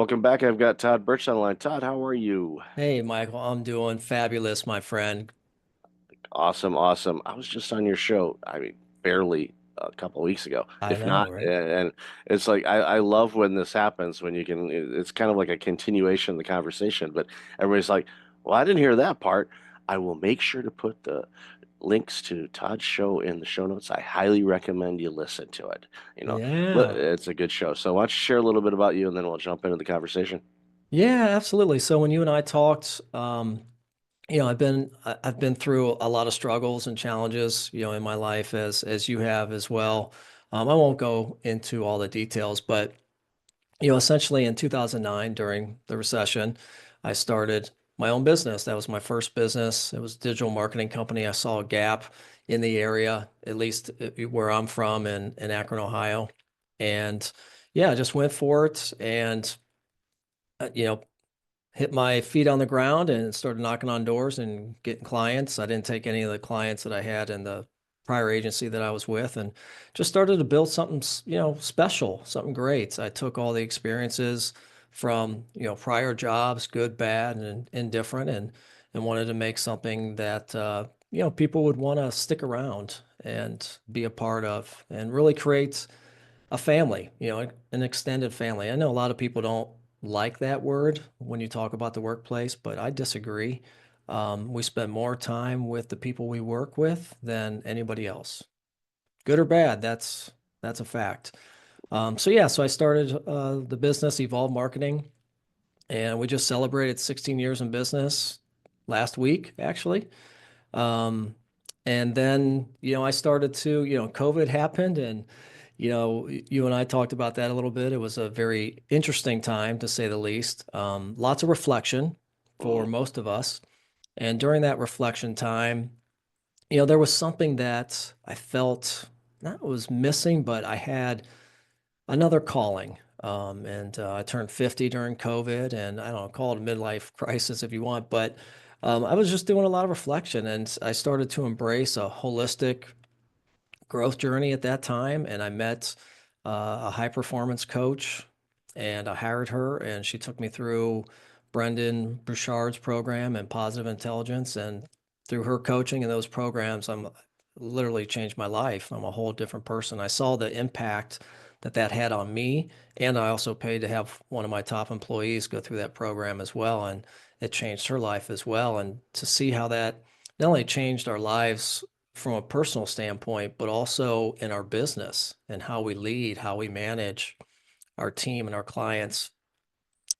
Welcome back. I've got Todd Bertsch on the line. Todd, how are you? Hey, Michael, I'm doing fabulous, my friend. Awesome, awesome. I was just on your show, barely a couple of weeks ago, I if know, not. right? And it's like I love when this happens when you can, it's kind of like a continuation of the conversation, but everybody's like, well, I didn't hear that part. I will make sure to put the links to Todd's show in the show notes. I highly recommend you listen to it. You know, Yeah. it's a good show. So why don't you share a little bit about you and then we'll jump into the conversation. Yeah, absolutely. So when you and I talked, I've been through a lot of struggles and challenges, in my life as you have as well. I won't go into all the details, but essentially in 2009 during the recession, I started my own business. That was my first business. It was a digital marketing company. I saw a gap in the area, at least where I'm from in Akron, Ohio. And yeah, I just went for it and, uh, you know, hit my feet on the ground and started knocking on doors and getting clients. I didn't take any of the clients that I had in the prior agency that I was with and just started to build something, special, something great. I took all the experiences from, prior jobs, good, bad, and indifferent, and wanted to make something that, people would want to stick around and be a part of and really create a family, an extended family. I know a lot of people don't like that word when you talk about the workplace, but I disagree. We spend more time with the people we work with than anybody else, good or bad. That's a fact. So I started the business Evolve Marketing, and we just celebrated 16 years in business last week, actually. Um, and then, I started to, COVID happened and, you and I talked about that a little bit. It was a very interesting time to say the least. Lots of reflection for Mhm. most of us. And during that reflection time, there was something that I felt not was missing, but I had another calling. And I turned 50 during COVID, and I don't know, call it a midlife crisis if you want, but I was just doing a lot of reflection, and I started to embrace a holistic growth journey at that time. And I met a high performance coach, and I hired her, and she took me through Brendan Bouchard's program and positive intelligence. And through her coaching and those programs, I'm literally changed my life. I'm a whole different person. I saw the impact that that had on me, and I also paid to have one of my top employees go through that program as well, and it changed her life as well. And to see how that not only changed our lives from a personal standpoint, but also in our business and how we lead, how we manage our team and our clients.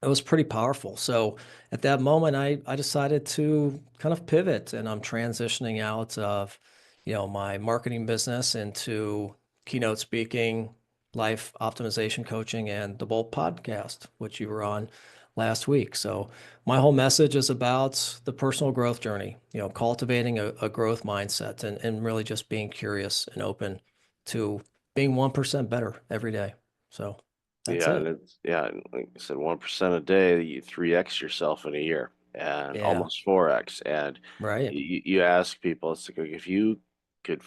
It was pretty powerful. So at that moment, I decided to kind of pivot, and I'm transitioning out of, my marketing business into keynote speaking, life optimization coaching, and the Bolt podcast, which you were on last week. So my whole message is about the personal growth journey, cultivating a growth mindset and really just being curious and open to being 1% better every day. So that's Yeah, and it. like I said, 1% a day, you 3x yourself in a year and Yeah. almost 4x. And Right. you ask people, it's like if you could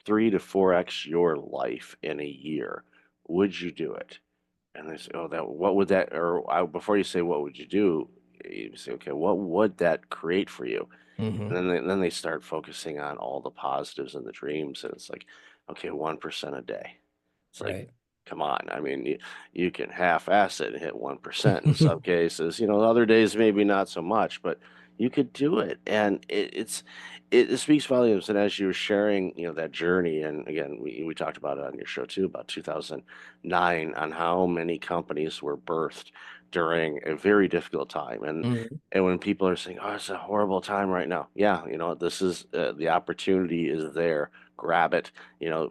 3 to 4x your life in a year, would you do it? And they say, oh, that what would that before you say what would you do, you say, okay, what would that create for you? And Hmm. then they start focusing on all the positives and the dreams, and it's like, okay, 1% a day. It's like, Right. come on. I mean, you can half-ass it and hit 1% in some cases. Other days maybe not so much, but you could do it. And it speaks volumes. And as you were sharing, that journey, and again, we talked about it on your show too, about 2009, on how many companies were birthed during a very difficult time. Mhm. And when people are saying, "Oh, it's a horrible time right now," yeah, this is the opportunity is there. Grab it,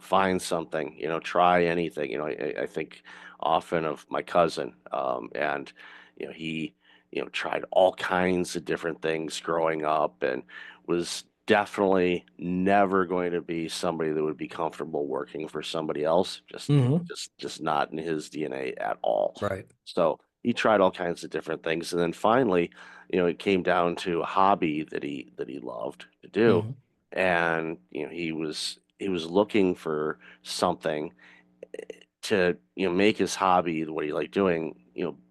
find something, try anything. I think often of my cousin, and he, tried all kinds of different things growing up, and was definitely never going to be somebody that would be comfortable working for somebody else. Just, Mhm. just not in his DNA at all. Right. So he tried all kinds of different things, and then finally, it came down to a hobby that he loved to do, Mhm. and he was looking for something to make his hobby, what he liked doing,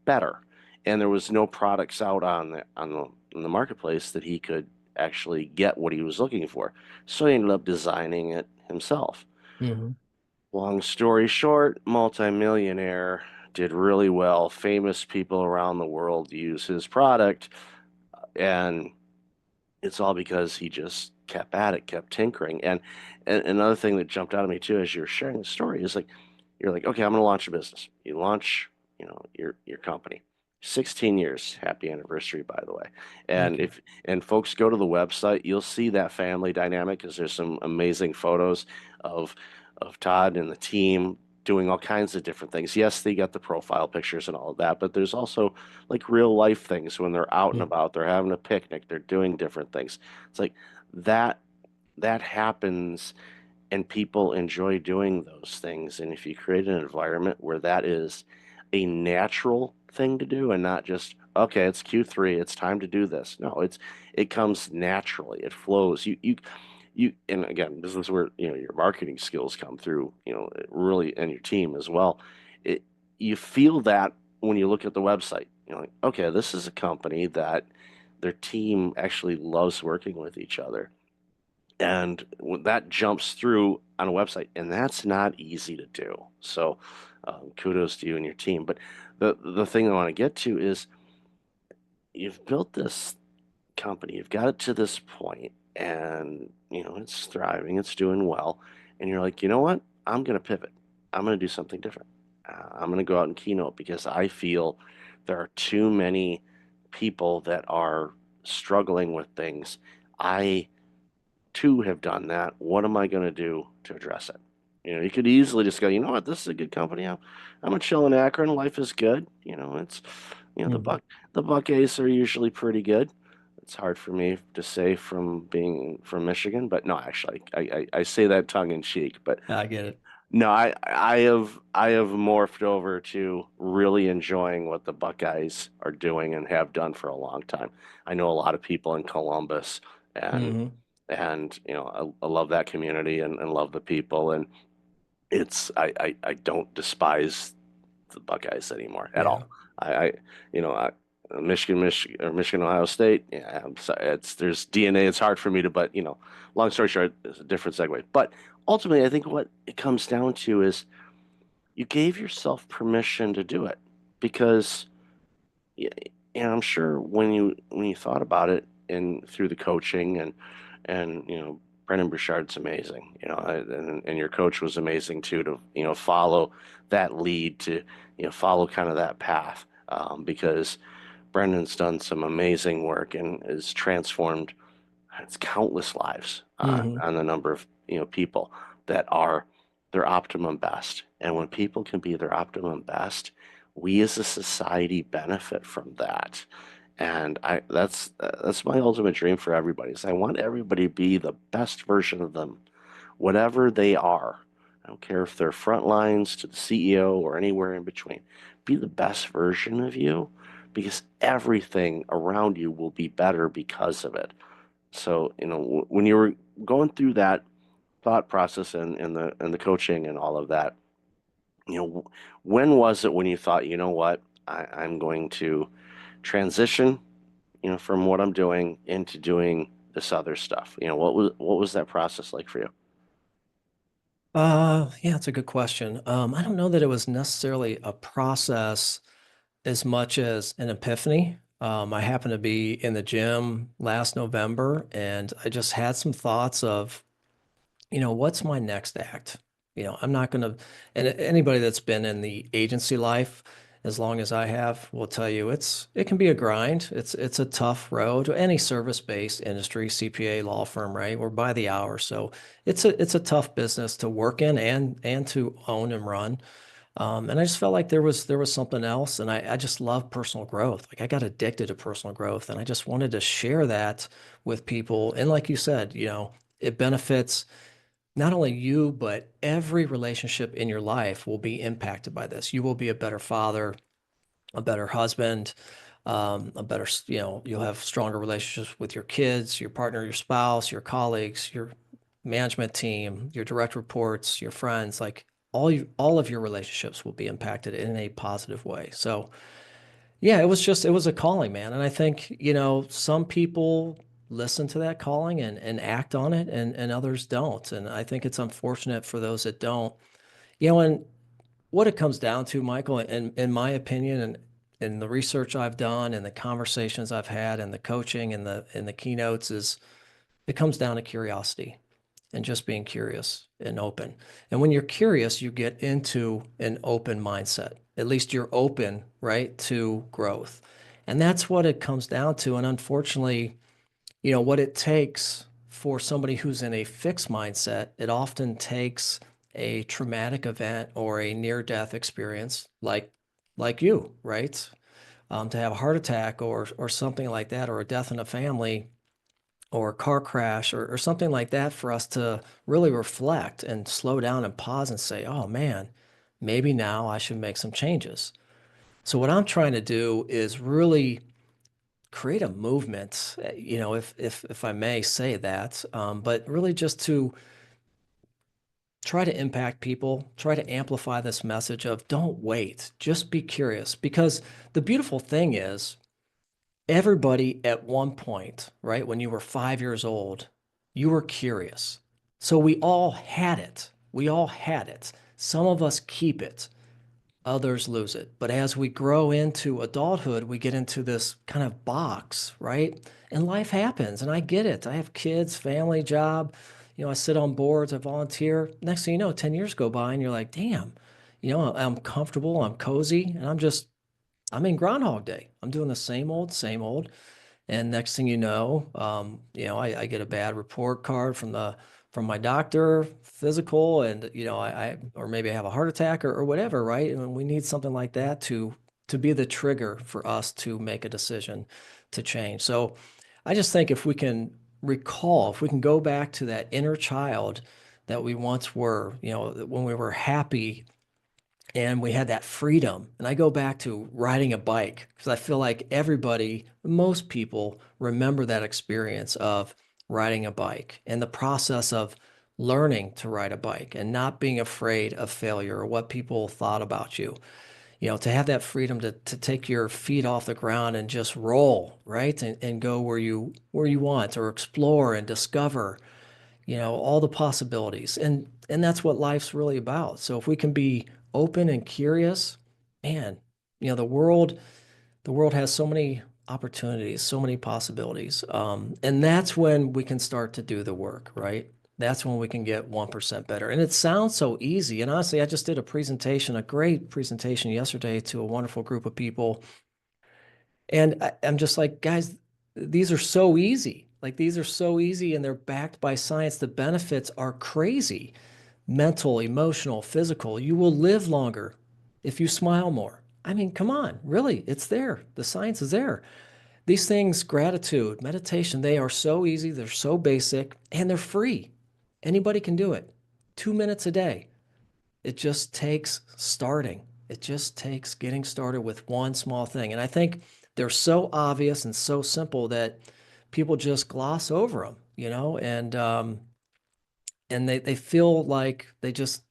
better. and there was no products out on the marketplace that he could actually get what he was looking for. So he ended up designing it himself. Hmm. Long story short, multimillionaire, did really well. Famous people around the world use his product, and it's all because he just kept at it, kept tinkering. And another thing that jumped out at me too as you're sharing the story is like you're like, okay, I'm gonna launch a business. You launch, your company. 16 years, happy anniversary, by the way. And Thank you. if and folks go to the website, you'll see that family dynamic because there's some amazing photos of Todd and the team doing all kinds of different things. Yes, they got the profile pictures and all of that, but there's also like real life things when they're out and Mm. about, they're having a picnic, they're doing different things. It's like that that happens and people enjoy doing those things. And if you create an environment where that is a natural thing to do and not just, okay, it's Q3, it's time to do this. No, it comes naturally. It flows. And again, this is where, your marketing skills come through, really, and your team as well. It You feel that when you look at the website. You're like, okay, this is a company that their team actually loves working with each other, and that jumps through on a website, and that's not easy to do. So, kudos to you and your team. But the thing I want to get to is you've built this company, you've got it to this point, and it's thriving, it's doing well, and you're like, you know what? I'm going to pivot. I'm going to do something different. I'm going to go out and keynote because I feel there are too many people that are struggling with things. I too have done that. What am I going to do to address it? You could easily just go, you know what, this is a good company. I'm a chill in Akron. Life is good. It's, Mhm. the Buckeyes are usually pretty good. It's hard for me to say from being from Michigan, but no, actually, I say that tongue in cheek. But I get it. no, I have morphed over to really enjoying what the Buckeyes are doing and have done for a long time. I know a lot of people in Columbus, and Hmm. I love that community and love the people, and I don't despise the Buckeyes anymore at Yeah. all. I Michigan, Ohio State. Yeah, I'm sorry. There's DNA. It's hard for me to, but long story short, it's a different segue. But ultimately, I think what it comes down to is you gave yourself permission to do it because, yeah, I'm sure when you thought about it and through the coaching and Brendan Burchard's amazing, and your coach was amazing too to follow that lead to follow kind of that path, because Brendan's done some amazing work and has transformed it's countless lives Hmm. on the number of people that are their optimum best. And when people can be their optimum best, we as a society benefit from that. And that's my ultimate dream for everybody. Is I want everybody to be the best version of them, whatever they are. I don't care if they're front lines to the CEO or anywhere in between. Be the best version of you because everything around you will be better because of it. So, when you were going through that thought process and the coaching and all of that, when was it when you thought, you know what, I'm going to transition, from what I'm doing into doing this other stuff? What was that process like for you? Yeah, it's a good question. I don't know that it was necessarily a process as much as an epiphany. I happened to be in the gym last November and I just had some thoughts of, what's my next act? I'm not going to, and anybody that's been in the agency life as long as I have will tell you it can be a grind. It's a tough road. Any service-based industry, CPA, law firm, right? We're by the hour. So it's a tough business to work in and to own and run. And I just felt like there was something else, and I just love personal growth. Like I got addicted to personal growth, and I just wanted to share that with people. And like you said, it benefits not only you, but every relationship in your life will be impacted by this. You will be a better father, a better husband, a better, you'll have stronger relationships with your kids, your partner, your spouse, your colleagues, your management team, your direct reports, your friends, like all of your relationships will be impacted in a positive way. So Yeah, it was a calling, man. And I think, some people listen to that calling and act on it and others don't. And I think it's unfortunate for those that don't. And what it comes down to, Michael, in my opinion, and in the research I've done and the conversations I've had and the coaching and the keynotes is it comes down to curiosity and just being curious and open. And when you're curious, you get into an open mindset. At least you're open, right, to growth. And that's what it comes down to. And unfortunately, what it takes for somebody who's in a fixed mindset, it often takes a traumatic event or a near-death experience like you, right? To have a heart attack or something like that, or a death in a family or a car crash or something like that for us to really reflect and slow down and pause and say, oh man, maybe now I should make some changes. So what I'm trying to do is really create a movement, if I may say that, but really just to try to impact people, try to amplify this message of don't wait, just be curious. Because the beautiful thing is, everybody at one point, right, when you were 5 years old, you were curious. So we all had it. We all had it. Some of us keep it, others lose it. But as we grow into adulthood, we get into this kind of box, right? And life happens. And I get it. I have kids, family, job. I sit on boards, I volunteer. Next thing you know, 10 years go by and you're like, damn, I'm comfortable, I'm cozy, and I'm in Groundhog Day. I'm doing the same old, same old. And next thing you know, I get a bad report card from my doctor, physical, and or maybe I have a heart attack or whatever, right? And we need something like that to be the trigger for us to make a decision to change. So I just think if we can recall, if we can go back to that inner child that we once were, when we were happy and we had that freedom. And I go back to riding a bike because I feel like everybody, most people remember that experience of riding a bike and the process of learning to ride a bike and not being afraid of failure or what people thought about you. To have that freedom to take your feet off the ground and just roll, right? And go where you want or explore and discover all the possibilities. And that's what life's really about. So if we can be open and curious, man, the world has so many opportunities, so many possibilities. And that's when we can start to do the work, right? That's when we can get 1% better. And it sounds so easy. And honestly, I just did a great presentation yesterday to a wonderful group of people. And I'm just like, guys, these are so easy. Like these are so easy and they're backed by science. The benefits are crazy. Mental, emotional, physical. You will live longer if you smile more. I mean, come on, really, it's there. The science is there. These things, gratitude, meditation, they are so easy, they're so basic, and they're free. Anybody can do it. 2 minutes a day. It just takes starting. It just takes getting started with one small thing. And I think they're so obvious and so simple that people just gloss over them, and they feel like they just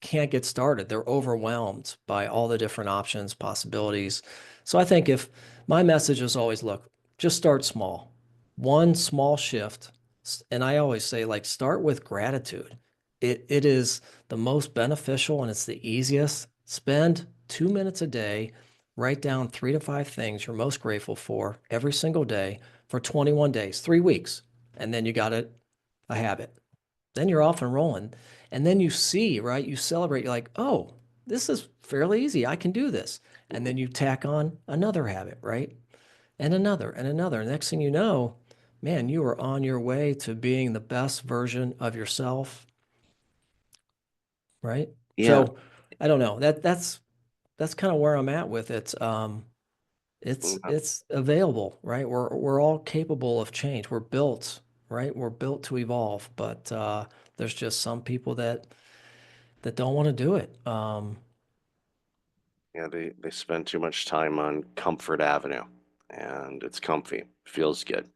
can't get started. They're overwhelmed by all the different options, possibilities. So I think if my message is always, look, just start small, one small shift. And I always say, like, start with gratitude. It is the most beneficial and it's the easiest. Spend 2 minutes a day, write down 3 to 5 things you're most grateful for every single day for 21 days, 3 weeks. And then you got it, a habit. Then you're off and rolling. And then you see, right? You celebrate. You're like, oh, this is fairly easy. I can do this. And Mhm. then you tack on another habit, right? And another and another. Next thing you know, man, you are on your way to being the best version of yourself, right? Yeah. So I don't know. That's kind of where I'm at with it. It's available, right? We're all capable of change. We're built, right? We're built to evolve, but there's just some people that don't want to do it. Yeah, they spend too much time on Comfort Avenue, and it's comfy, feels good.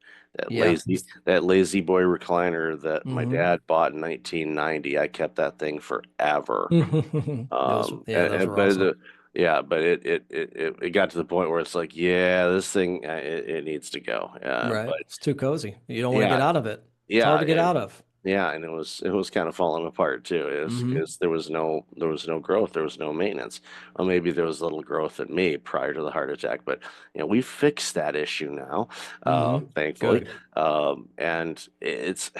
Yeah. That lazy boy recliner that my Hmm. dad bought in 1990, I kept that thing forever. Those, yeah, those were But awesome. Yeah, but it got to the point where it's like, yeah, this thing it needs to go. Right. But It's too cozy. You don't want to get yeah, out of it. It's yeah, hard to get and out of. yeah, and it was kind of falling apart too. Is Hmm. because there was no growth, there was no maintenance. Well, maybe there was little growth in me prior to the heart attack, but we fixed that issue now, Hmm. thankfully. Good. And it's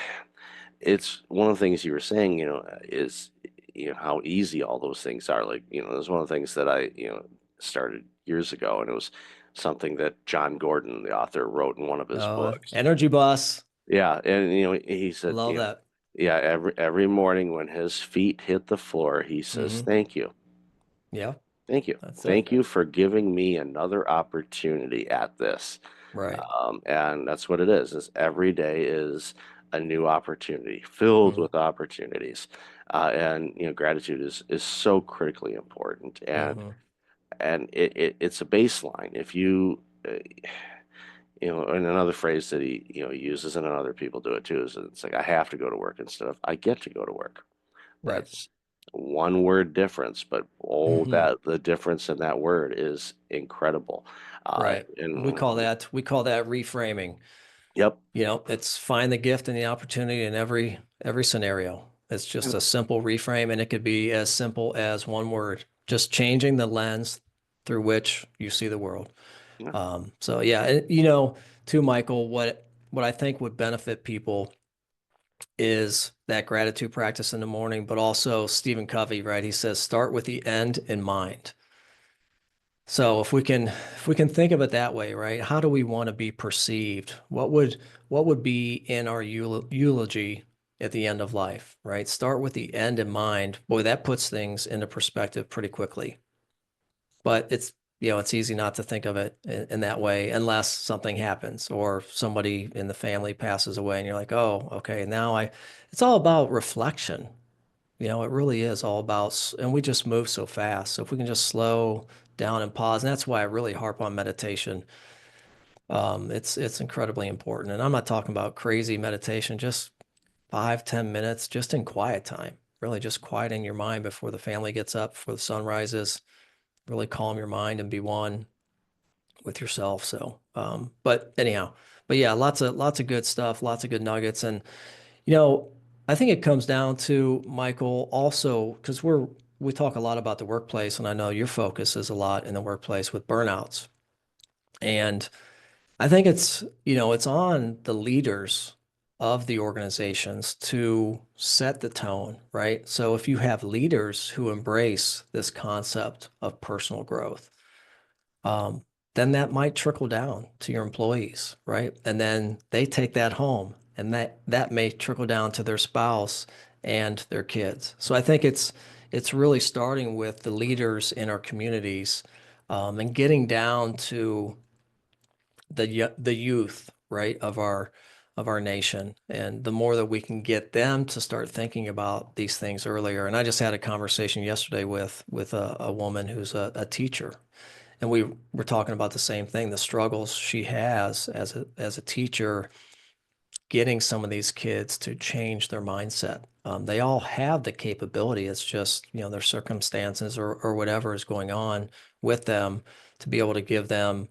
one of the things you were saying, is how easy all those things are. Like, there's one of the things that I started years ago, and it was something that John Gordon, the author, wrote in one of his books. Energy bus. Yeah, and he said, Love that. yeah, every morning when his feet hit the floor, he says, Hmm. "Thank you, Yeah, thank you, that's it. thank you for giving me another opportunity at this." Right. And that's what it is. Is every day is a new opportunity, filled Hmm. with opportunities, and gratitude is so critically important, Hmm. and it's a baseline. If you and another phrase that he uses, and other people do it too, is it's like I have to go to work instead of I get to go to work. Right. That's one word difference, but oh, Hmm. that the difference in that word is incredible. Right. We And call that reframing. yep, It's find the gift and the opportunity in every scenario. It's just yep, a simple reframe, and it could be as simple as one word, just changing the lens through which you see the world. yeah, So yeah, too, Michael, what I think would benefit people is that gratitude practice in the morning, but also Stephen Covey, right? He says start with the end in mind. So if we can think of it that way, right? How do we want to be perceived? What would be in our eulogy at the end of life, right? Start with the end in mind. Boy, that puts things into perspective pretty quickly. But it's easy not to think of it in that way unless something happens or somebody in the family passes away and you're like, "Oh, okay, it's all about reflection." It really is all about, and we just move so fast. So if we can just slow down and pause, and that's why I really harp on meditation. It's incredibly important. And I'm not talking about crazy meditation, just 5, 10 minutes, just in quiet time. Really just quieting your mind before the family gets up, before the sun rises. Really calm your mind and be one with yourself. So, but anyhow, but yeah, lots of good stuff, lots of good nuggets. And you know, I think it comes down to, Michael, also, because we talk a lot about the workplace, and I know your focus is a lot in the workplace with burnouts. And I think it's on the leaders of the organizations to set the tone, right? So if you have leaders who embrace this concept of personal growth, um, then that might trickle down to your employees, right? And then they take that home, and that may trickle down to their spouse and their kids. So I think it's really starting with the leaders in our communities, and getting down to the youth, right, of our nation. And the more that we can get them to start thinking about these things earlier. And I just had a conversation yesterday with a woman who's a teacher, and we were talking about the same thing, the struggles she has as a teacher, getting some of these kids to change their mindset. They all have the capability. It's just, their circumstances or whatever is going on with them to be able to give them,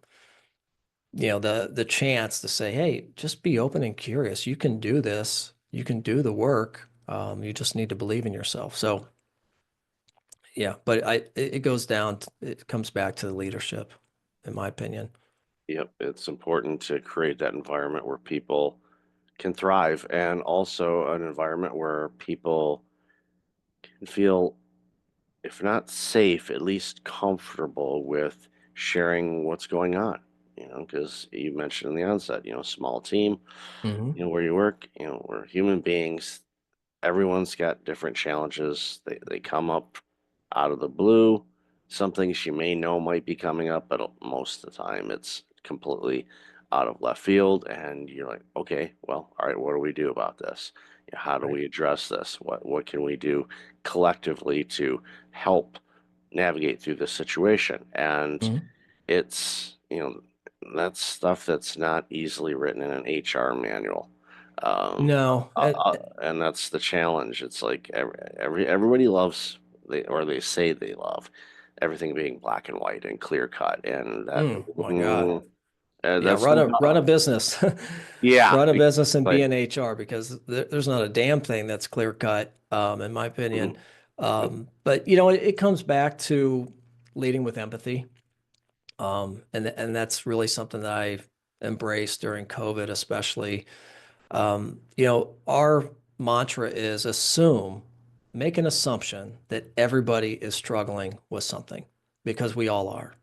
the chance to say, hey, just be open and curious. You can do this. You can do the work. You just need to believe in yourself. So yeah, but it goes down, it comes back to the leadership, in my opinion. yep. It's important to create that environment where people can thrive, and also an environment where people can feel, if not safe, at least comfortable with sharing what's going on. Because you mentioned in the onset, small team, Hmm. where you work, we're human beings. Everyone's got different challenges. They come up out of the blue. Some things you may know might be coming up, but most of the time it's completely out of left field. And you're like, okay, well, all right, what do we do about this? How do Right. we address this? What can we do collectively to help navigate through this situation? And Mhm. it's, that's stuff that's not easily written in an HR manual. Um, No, and that's the challenge. It's like everybody loves, or they say they love. everything being black and white and clear cut, and that My God. Yeah, that's run a business. yeah, Run a business and be exactly. in HR because there's not a damn thing that's clear cut, in my opinion. Mhm. But it comes back to leading with empathy. And that's really something that I embraced during COVID, especially. Our mantra is make an assumption that everybody is struggling with something because we all are.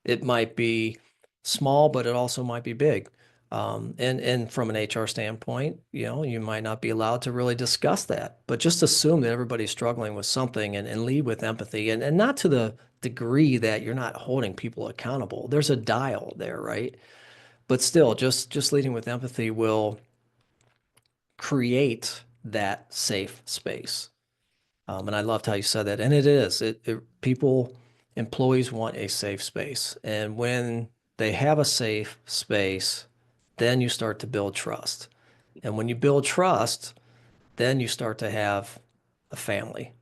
It might be small, but it also might be big. And from an HR standpoint, you might not be allowed to really discuss that, but just assume that everybody's struggling with something and lead with empathy and not to the degree that you're not holding people accountable. There's a dial there, right? But still, just leading with empathy will create that safe space. And I loved how you said that. And it is. Employees want a safe space. And when they have a safe space, then you start to build trust. And when you build trust, then you start to have a family.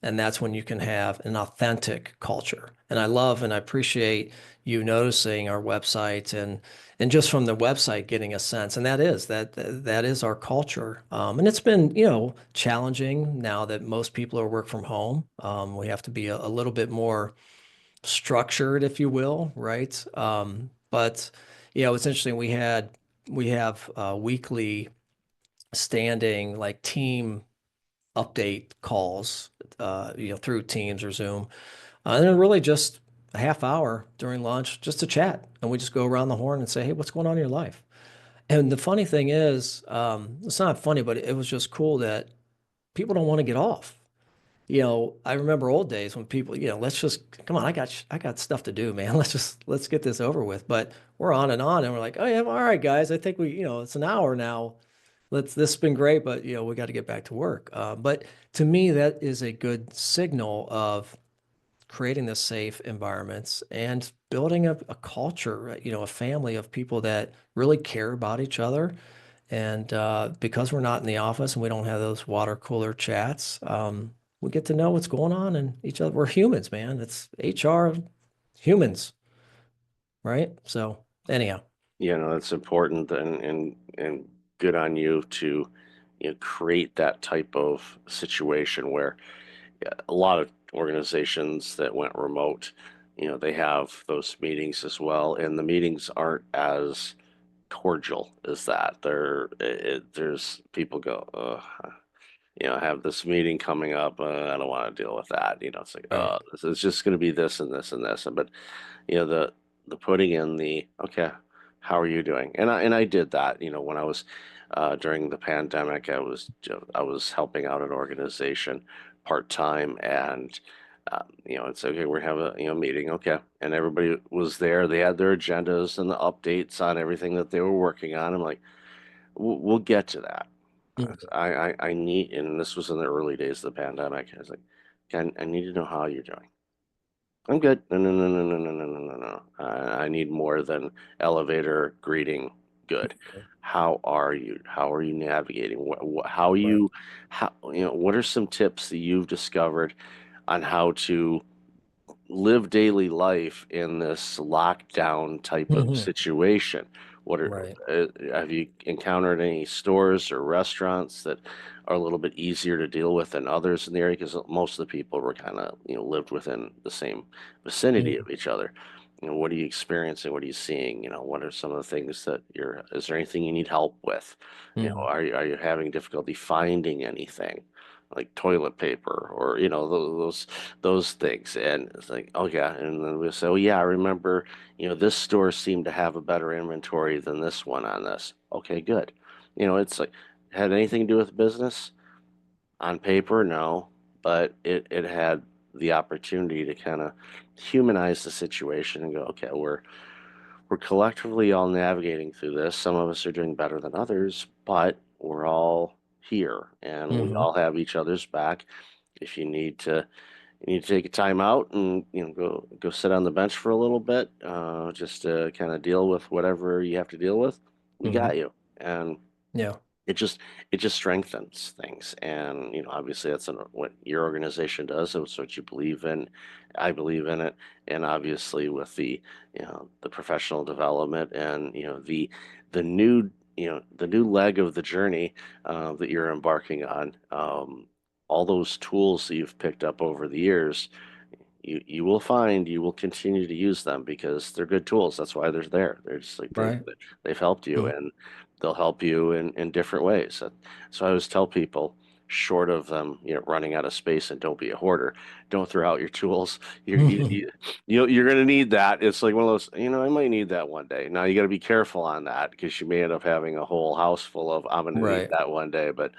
And that's when you can have an authentic culture. And I love and I appreciate you noticing our website and just from the website getting a sense. And that is our culture. And it's been, challenging now that most people are work from home. We have to be a little bit more structured, if you will, right? But it's interesting. We have weekly standing like team update calls, through Teams or Zoom. And then really just a half hour during lunch just to chat. And we just go around the horn and say, hey, what's going on in your life? And the funny thing is, it's not funny, but it was just cool that people don't want to get off. I remember old days when people, let's just come on, I got stuff to do, man. Let's get this over with. But we're on and we're like, oh yeah, all right, guys. I think it's an hour now. This has been great, but we got to get back to work. But to me, that is a good signal of creating the safe environments and building a culture, a family of people that really care about each other. And because we're not in the office and we don't have those water cooler chats, we get to know what's going on in each other. We're humans, man. It's HR humans, right? So anyhow. That's important, and good on you to create that type of situation where a lot of organizations that went remote, they have those meetings as well, and the meetings aren't as cordial as that. There's people go, I have this meeting coming up. I don't want to deal with that. It's like, Right. this is just going to be this and this and this. But the putting in the okay, how are you doing? And I did that. When I was during the pandemic, I was helping out an organization part time, and it's okay. We have a meeting, okay, and everybody was there. They had their agendas and the updates on everything that they were working on. I'm like, we'll get to that. Mhm. I need, and this was in the early days of the pandemic. I was like, okay, I need to know how you're doing. I'm good. No, no, no, no, no, no, no, no, no, no. I need more than elevator greeting. Good. How are you? How are you navigating? How Right. you, how, what are some tips that you've discovered on how to live daily life in this lockdown type of Mhm. situation? Right. Have you encountered any stores or restaurants that are a little bit easier to deal with than others in the area? Because most of the people were kind of, lived within the same vicinity Mhm. of each other. What are you experiencing? What are you seeing? What are some of the things that is there anything you need help with? Mhm. Are you having difficulty finding anything like toilet paper or, those things? And it's like, oh yeah. And then we'll say, oh yeah, I remember, this store seemed to have a better inventory than this one on this. Okay, good. It's like, had anything to do with business? On paper, no, but it had the opportunity to kind of humanize the situation and go, okay, we're collectively all navigating through this. Some of us are doing better than others, but we're all here and we Mhm. all have each other's back. If you need to take a time out and go sit on the bench for a little bit, just to kind of deal with whatever you have to deal with. We Mhm. got you, and Yeah. it just it just strengthens things. And obviously that's what your organization does. It's what you believe in. I believe in it. And obviously with the professional development and the new the new leg of the journey that you're embarking on, all those tools that you've picked up over the years, you will find you will continue to use them because they're good tools. That's why they're there. They're just like Right. they've helped you, Mm. and they'll help you in different ways. So I always tell people, short of them, running out of space, and don't be a hoarder. Don't throw out your tools. You're gonna need that. It's like one of those, I might need that one day. Now you got to be careful on that because you may end up having a whole house full of, I'm gonna need Right. that one day. But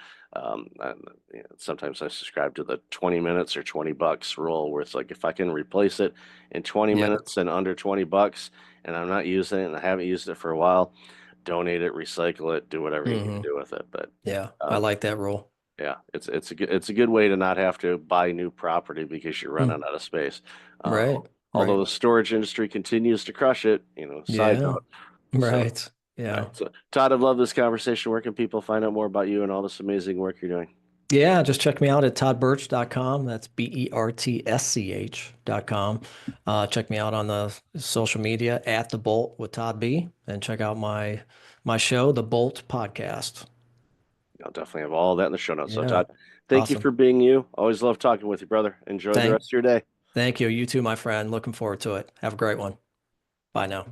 sometimes I subscribe to the 20 minutes or $20 rule, where it's like if I can replace it in 20 Yeah. minutes and under $20, and I'm not using it and I haven't used it for a while, donate it, recycle it, do whatever you need to Hmm. do with it. But Yeah. I um, like that rule. yeah, it's a good way to not have to buy new property because you're running Mm. out of space. Uh, Right. Although Right. the storage industry continues to crush it, side Yeah. note. So, Right. all right. Yeah. So, Todd, I've loved this conversation. Where can people find out more about you and all this amazing work you're doing? Yeah, just check me out at toddbertsch.com. That's BERTSCH.com. Check me out on the social media at The Bolt with Todd B. And check out my show, The Bolt Podcast. I'll definitely have all that in the show notes. So, Yeah. Todd, thank you Awesome. for being you. Always love talking with you, brother. Enjoy the Thank rest of your day. thank you. You too, my friend. Looking forward to it. Have a great one. Bye now.